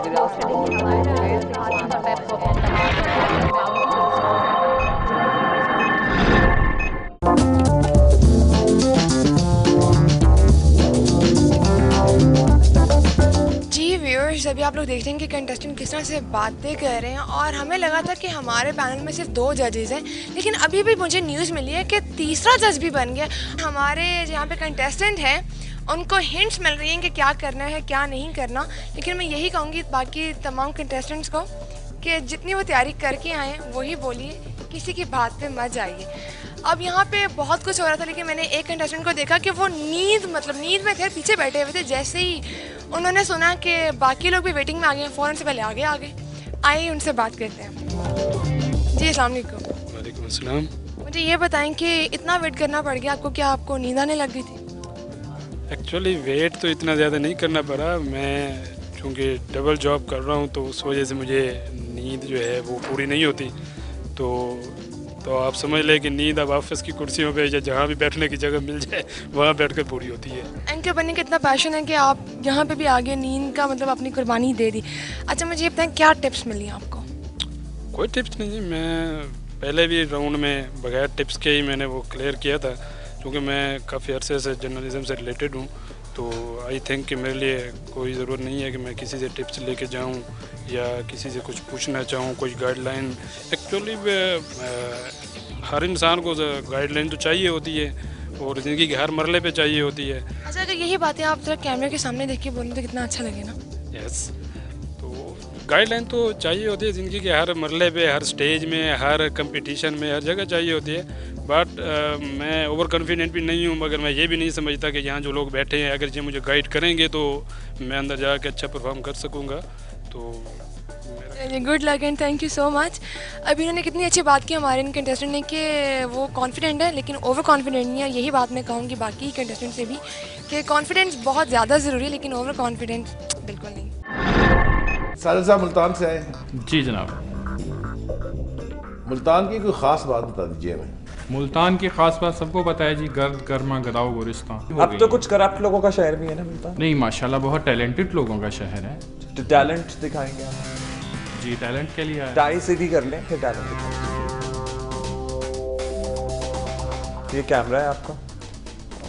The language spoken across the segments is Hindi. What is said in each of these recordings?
अभी आप लोग देख रहे हैं कि कंटेस्टेंट किस तरह से बातें कर रहे हैं और हमें लगा था कि हमारे पैनल में सिर्फ 2 जजेस हैं, लेकिन अभी भी मुझे न्यूज़ मिली है कि तीसरा जज भी बन गया। हमारे जहाँ पे कंटेस्टेंट हैं उनको हिंट्स मिल रही हैं कि क्या करना है क्या नहीं करना, लेकिन मैं यही कहूँगी बाकी तमाम कंटेस्टेंट्स को कि जितनी वो तैयारी करके आए हैं वही बोलिए, किसी की बात पे मत जाइए। अब यहाँ पे बहुत कुछ हो रहा था, लेकिन मैंने एक कंटेस्टेंट को देखा कि वो नींद में थे, पीछे बैठे हुए थे। जैसे ही उन्होंने सुना कि बाकी लोग भी वेटिंग में आ गए, फ़ौरन से पहले आगे आइए उनसे बात करते हैं। जी अस्सलाम वालेकुम। वालेकुम अस्सलाम। मुझे ये बताएं कि इतना वेट करना पड़ गया आपको, क्या आपको नींद आने लग गई थी? एक्चुअली वेट तो इतना ज़्यादा नहीं करना पड़ा, मैं चूँकि डबल जॉब कर रहा हूँ तो उस वजह से मुझे नींद जो है वो पूरी नहीं होती। तो आप समझ लें कि नींद अब ऑफिस की कुर्सियों पे या जहाँ भी बैठने की जगह मिल जाए वहाँ बैठकर पूरी होती है। एंकर बनने का इतना पैशन है कि आप यहाँ पे भी आगे नींद का मतलब अपनी कुर्बानी दे दी। अच्छा मुझे ये बताएं क्या टिप्स मिली आपको? कोई टिप्स नहीं, मैं पहले भी राउंड में बगैर टिप्स के ही मैंने वो क्लियर किया था, क्योंकि मैं काफ़ी अरसे से जर्नलिज़म से रिलेटेड हूँ। तो आई थिंक कि मेरे लिए कोई ज़रूरत नहीं है कि मैं किसी से टिप्स लेके जाऊँ या किसी से कुछ पूछना चाहूँ, कोई गाइडलाइन। एक्चुअली हर इंसान को गाइडलाइन तो चाहिए होती है और ज़िंदगी के हर मरले पे चाहिए होती है। अच्छा अगर यही बातें आप जरा कैमरे के सामने देख के बोलें तो कितना अच्छा लगे ना। यस, तो गाइडलाइन तो चाहिए होती है ज़िंदगी के हर मरले पे, हर स्टेज में, हर कंपटीशन में, हर जगह चाहिए होती है। बट मैं ओवर कॉन्फिडेंट भी नहीं हूँ, मगर मैं ये भी नहीं समझता कि यहाँ जो लोग बैठे हैं अगर ये मुझे गाइड करेंगे तो मैं अंदर जाके अच्छा परफॉर्म कर सकूँगा। तो good luck and thank you so much. अभी उन्होंने कितनी अच्छी बात की हमारे इन कंटेस्टेंट ने कि वो कॉन्फिडेंट है लेकिन ओवर कॉन्फिडेंट नहीं है। यही बात मैं कहूँगी बाकी कंटेस्टेंट से भी कि कॉन्फिडेंस बहुत ज़्यादा ज़रूरी है लेकिन ओवर कॉन्फिडेंस बिल्कुल नहीं। साजिद साहब मुल्तान से आए हैं। जी जनाब। मुल्तान की कोई ख़ास बात बता दीजिए हमें। मुल्तान की खास बात सबको पता है जी, गर्द गर्मा गदाओ गोरिस्तान। अब तो कुछ करप्ट लोगों का शहर भी है ना मुल्तान? नहीं माशाल्लाह बहुत टैलेंटेड लोगों का शहर है। तो टैलेंट दिखाएंगे आप? जी टैलेंट के लिए टाई सीधी कर लें फिर टैलेंट दिखाएंगे। ये कैमरा है आपका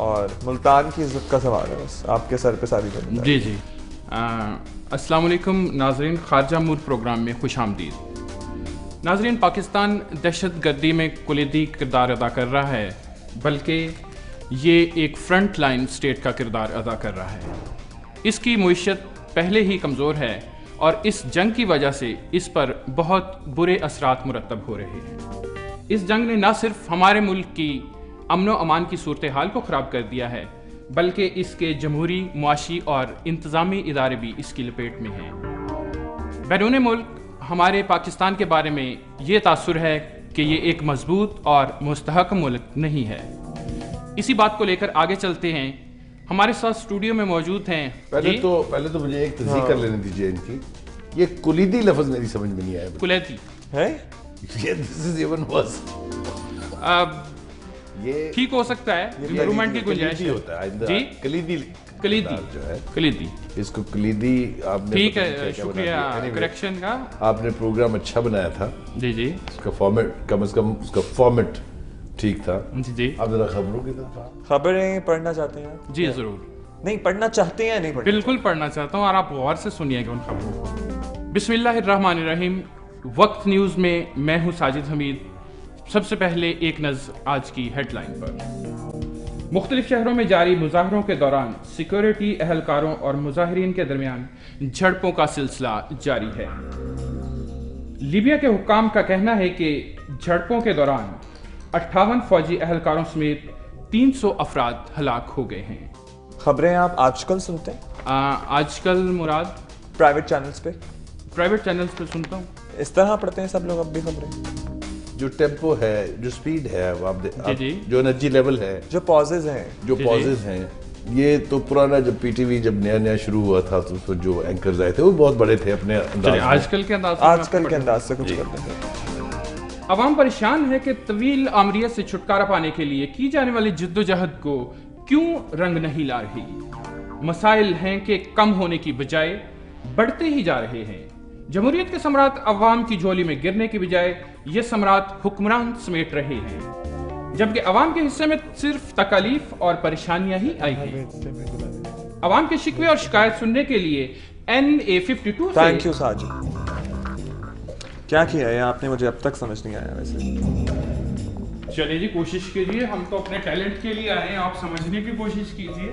और मुल्तान की इज्जत का सवाल है, बस आपके सर पे सारी बात। जी जी। अस्सलाम वालेकुम नाजरीन, खारजा मूड प्रोग्राम में खुश आमदीद। नाजरीन, पाकिस्तान दहशत गर्दी में कुलीदी किरदार अदा कर रहा है, बल्कि ये एक फ्रंट लाइन स्टेट का किरदार अदा कर रहा है। इसकी मुईशत पहले ही कमज़ोर है और इस जंग की वजह से इस पर बहुत बुरे असरात मुरतब हो रहे हैं। इस जंग ने न सिर्फ हमारे मुल्क की अमन व अमान की सूरत हाल को ख़राब कर दिया है, बल्कि इसके जमहूरी, मुआशी और इंतज़ामी इदारे भी इसकी लपेट में हैं। बैरून मुल्क हमारे पाकिस्तान के बारे में ये तासुर है कि ये एक मजबूत और मुस्तहकम मुल्क नहीं है। इसी बात को लेकर आगे चलते हैं। हमारे साथ स्टूडियो में मौजूद हैं। पहले तो मुझे एक तस्दीक कर लेने दीजिए इनकी। ये कुलीदी लफ्ज़ मेरी समझ में नहीं आया। कुलैती है ये दिस इज इवन वर्स। ये ठीक हो सकता है, इम्प्रूवमेंट की गुंजाइश कलीदी होता है जी। कलीदी कलीदी जो है कलीदी इसको कलीदी आपने ठीक पता नहीं है, क्या बना शुक्रिया दिया। Anyway, करेक्शन का। आपने प्रोग्राम अच्छा बनाया था। जी जी उसका फॉर्मेट कम से कम उसका फॉर्मेट ठीक था। जी जी आप जरा खबरों की तरफ। खबरें पढ़ना चाहते हैं आप? जी ज़रूर। नहीं पढ़ना चाहते हैं या नहीं पढ़ना? बिल्कुल पढ़ना चाहता हूँ और आप गौर से सुनिएगा उन खबरों को। बिस्मिल्लाहिर्रहमानिर्रहीम। वक्त न्यूज़ में मैं हूँ साजिद हमीद। सबसे पहले एक नज़र आज की हेडलाइन पर। मुख्तलिफ शहरों में जारी मुजाहरों के दौरान सिक्योरिटी एहलकारों और मुजाहिरीन के दरमियान झड़पों का सिलसिला जारी है। लीबिया के हुक्काम का कहना है कि झड़पों के दौरान 58 फौजी एहलकारों समेत 300 अफराद हलाक हो गए हैं। खबरें आप आजकल सुनते हैं? आजकल मुराद प्राइवेट चैनल्स पे? प्राइवेट चैनल्स पे सुनता हूँ। इस तरह पढ़ते हैं सब लोग अब भी खबरें? जो टेम्पो है, जो स्पीड है, जी। जो एनर्जी लेवल है, जो पॉजेज हैं, जो पॉजेज हैं, ये तो पुराना जब पीटीवी जब नया शुरू हुआ था तो उसमें जो एंकर्स आए थे वो बहुत बड़े थे अपने अंदाज में। आजकल के अंदाज से कुछ करते हैं। अवाम परेशान है कि तवील आमरियत से छुटकारा पाने के लिए की जाने वाली जिद्दोजहद को क्यों रंग नहीं ला रही। मसाइल हैं कि कम होने की बजाय बढ़ते ही जा रहे हैं। जमहूरियत के सम्राट अवाम की झोली में गिरने की बजाय ये सम्राट हुक्मरान समेट रहे हैं, जबकि अवाम के हिस्से में सिर्फ तकालीफ और परेशानियां ही आई हैं। अवाम के शिकवे और शिकायत सुनने के लिए NA52 से थैंक यू साजिद। क्या किया है आपने, मुझे अब तक समझ नहीं आया वैसे। चलिए जी, कोशिश कीजिए, हम तो अपने टैलेंट के लिए आए हैं, आप समझने की कोशिश कीजिए।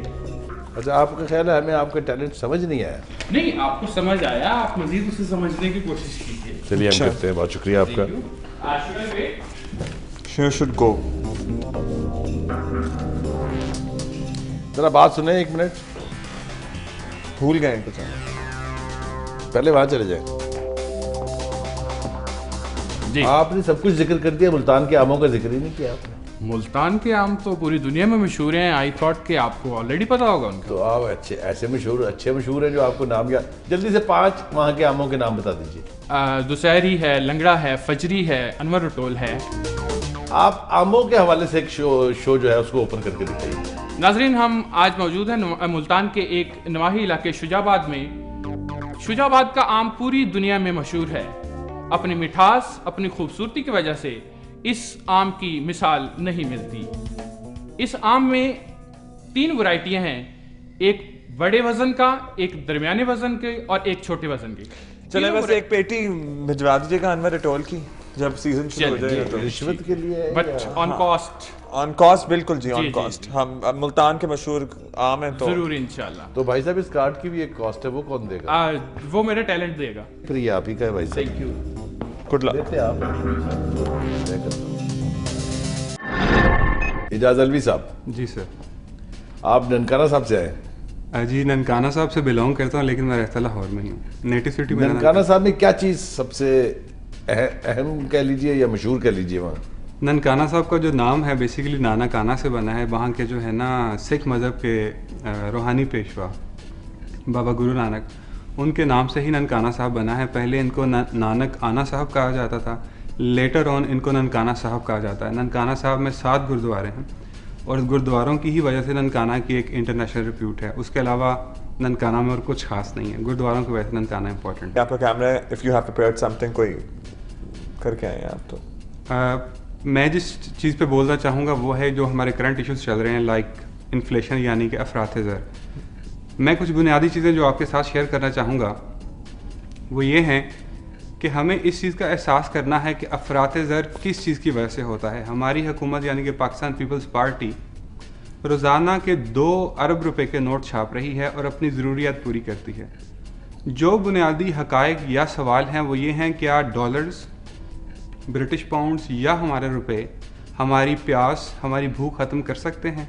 अच्छा, आपका ख्याल है हमें आपका टैलेंट समझ नहीं आया? नहीं, आपको समझ आया, आप मजीद उसे समझने की कोशिश कीजिए। चलिए हम करते हैं, बहुत शुक्रिया आपका। You should go। जरा बात सुने, एक मिनट। भूल गए कुछ? पहले वहां चले जाए। जी, आपने सब कुछ जिक्र कर दिया, मुल्तान के आमों का जिक्र ही नहीं किया आपने। मुल्तान के आम तो पूरी दुनिया में मशहूर हैं। आई थॉट कि आपको ऑलरेडी पता होगा उनका। तो आप अच्छे मशहूर हैं जो आपको नाम याद। जल्दी से 5 वहाँ के आमों के नाम बता दीजिए। दुसहरी है, लंगड़ा है, फजरी है, अनवर रटोल है। आप आमों के हवाले से एक शो जो है उसको ओपन करके दिखाइए। नाजरीन, हम आज मौजूद हैं मुल्तान के एक नवाही इलाके शुजाबाद में। शुजाबाद का आम पूरी दुनिया में मशहूर है। अपनी मिठास, अपनी खूबसूरती की वजह से इस आम की मिसाल नहीं मिलती। इस आम में 3 वैरायटियां हैं, एक बड़े वजन का, एक दरमियाने वजन के और एक छोटे वजन की। चले बस एक पेटी भिजवा दीजिएगा अनवर रटोल की, जब सीजन शुरू हो जाएगा तो। रिश्वत के लिए है बट या- ऑन कॉस्ट। ऑन कॉस्ट, बिल्कुल जी, ऑन जी, कॉस्ट। हम अब मुल्तान के मशहूर आम हैं तो जरूर इंशाल्लाह। तो भाई साहब, इस कार्ड की भी एक कॉस्ट है, वो कौन देगा? वो मेरा टैलेंट देगा। फिर ये आप ही का है भाई साहब। Thank you. Good luck. देते आप। इजाज अलवी साहब, जी सर। आप ननकाना साहब से आए। जी, ननकाना साहब से बिलोंग करता हूँ, लेकिन मैं रहता लाहौर में ही हूँ। नेटिव सिटी में ननकाना साहब में क्या चीज़ सबसे अहम कह लीजिए या मशहूर कह लीजिए वहाँ? ननकाना साहब का जो नाम है बेसिकली नाना काना से बना है। वहाँ के जो है ना सिख मज़हब के रूहानी पेशवा बाबा गुरु नानक, उनके नाम से ही ननकाना साहब बना है। पहले इनको नानक आना साहब कहा जाता था, लेटर ऑन इनको ननकाना साहब कहा जाता है। ननकाना साहब में 7 गुरुद्वारे हैं और गुरुद्वारों की ही वजह से ननकाना की एक इंटरनेशनल रिप्यूट है। उसके अलावा ननकाना में और कुछ खास नहीं है, गुरुद्वारों की वजह से ननकाना इंपॉर्टेंट है। आपका कैमरा है, if you have prepared something, कोई करके आए हैं आप तो। मैं जिस चीज़ पे बोलना चाहूँगा वो है जो हमारे करंट इश्यूज चल रहे हैं, लाइक इन्फ्लेशन यानी कि अफरात ज़र। मैं कुछ बुनियादी चीज़ें जो आपके साथ शेयर करना चाहूँगा वो ये हैं कि हमें इस चीज़ का एहसास करना है कि अफरात ज़र किस चीज़ की वजह से होता है। हमारी हुकूमत यानी कि पाकिस्तान पीपल्स पार्टी रोज़ाना के 2 अरब रुपए के नोट छाप रही है और अपनी ज़रूरियात पूरी करती है। जो बुनियादी हक़ाइक़ या सवाल हैं वो ये हैं, क्या डॉलर्स, ब्रिटिश पाउंड्स या हमारे रुपए हमारी प्यास, हमारी भूख ख़त्म कर सकते हैं,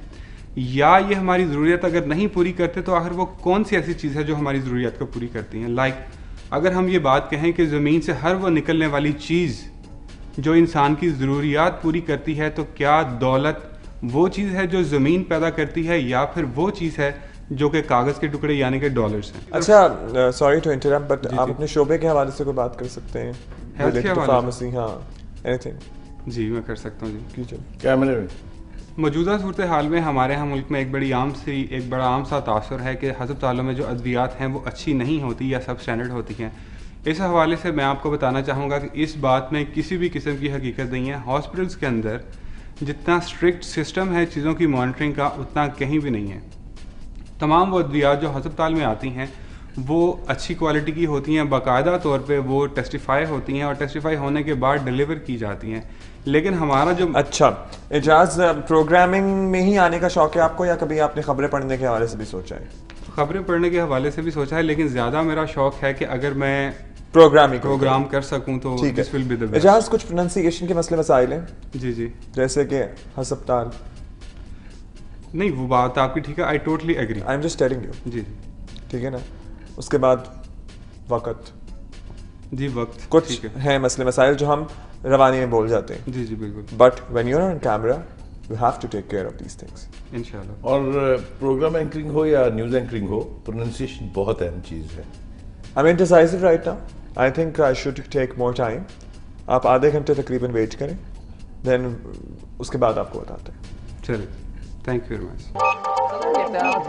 या ये हमारी ज़रूरियत अगर नहीं पूरी करते तो आखिर वो कौन सी ऐसी चीज़ है जो हमारी ज़रूरियत को पूरी करती हैं। लाइक अगर हम ये बात कहें कि ज़मीन से हर वो निकलने वाली चीज़ जो इंसान की ज़रूरियात पूरी करती है, तो क्या दौलत वो चीज़ है जो ज़मीन पैदा करती है या फिर वो चीज़ है जो कि कागज़ के टुकड़े यानी कि डॉलर्स हैं। अच्छा, सॉरी टू इंटरप्ट, बट आप अपने शोबे के हवाले से कोई बात कर सकते हैं? हेल्थ के हवाले से? फार्मेसी, हाँ, एनीथिंग। जी मैं कर सकता हूँ जी। कीजिए। कैमरे में मौजूदा सूरत हाल में हमारे यहाँ मुल्क में एक बड़ा आम सा तासुर है कि हस्पतालों में जो अद्वियात हैं वो अच्छी नहीं होती या सब स्टैंडर्ड होती हैं। इस हवाले से मैं आपको बताना चाहूँगा कि इस बात में किसी भी किस्म की हकीकत नहीं है। हॉस्पिटल्स के अंदर जितना स्ट्रिक्ट सिस्टम है चीज़ों की मॉनिटरिंग का, उतना कहीं भी नहीं है। तमाम वो अद्वियात जो हस्पताल में आती हैं वो अच्छी क्वालिटी की होती हैं, बाकायदा तौर पे वो टेस्टिफाई होती हैं और टेस्टिफाई होने के बाद डिलीवर की जाती हैं। लेकिन हमारा जो अच्छा, एजाज, प्रोग्रामिंग में ही आने का शौक है आपको या कभी आपने खबरें पढ़ने के हवाले से भी सोचा है? खबरें पढ़ने के हवाले से भी सोचा है, लेकिन ज़्यादा मेरा शौक है कि अगर मैं प्रोग्राम कर सकूं तो ठीक दिस विल बी द है। बेस्ट। एजाज, कुछ प्रोनाउंसिएशन के मसले मसाइल हैं, जी जी, जैसे कि हस्पताल। नहीं वो बात आपकी ठीक है, I totally agree. I am just telling you, जी ठीक है ना। उसके बाद वक्त, जी वक्त कुछ ठीक है। हैं मसले मसाइल जो हम रवानी में बोल जाते हैं, जी जी बिल्कुल, but when you are on camera you have to take care of these things. इंशाल्लाह। और प्रोग्राम एंकरिंग हो या न्यूज़ एंकरिंग हो, प्रोनाउंसिएशन बहुत अहम चीज़ है। I am indecisive right now, I think I should take more time. आप आधे घंटे तकरीबन वेट करें, देन उसके बाद आपको बताते हैं। चलिए, thank you very much. Get out,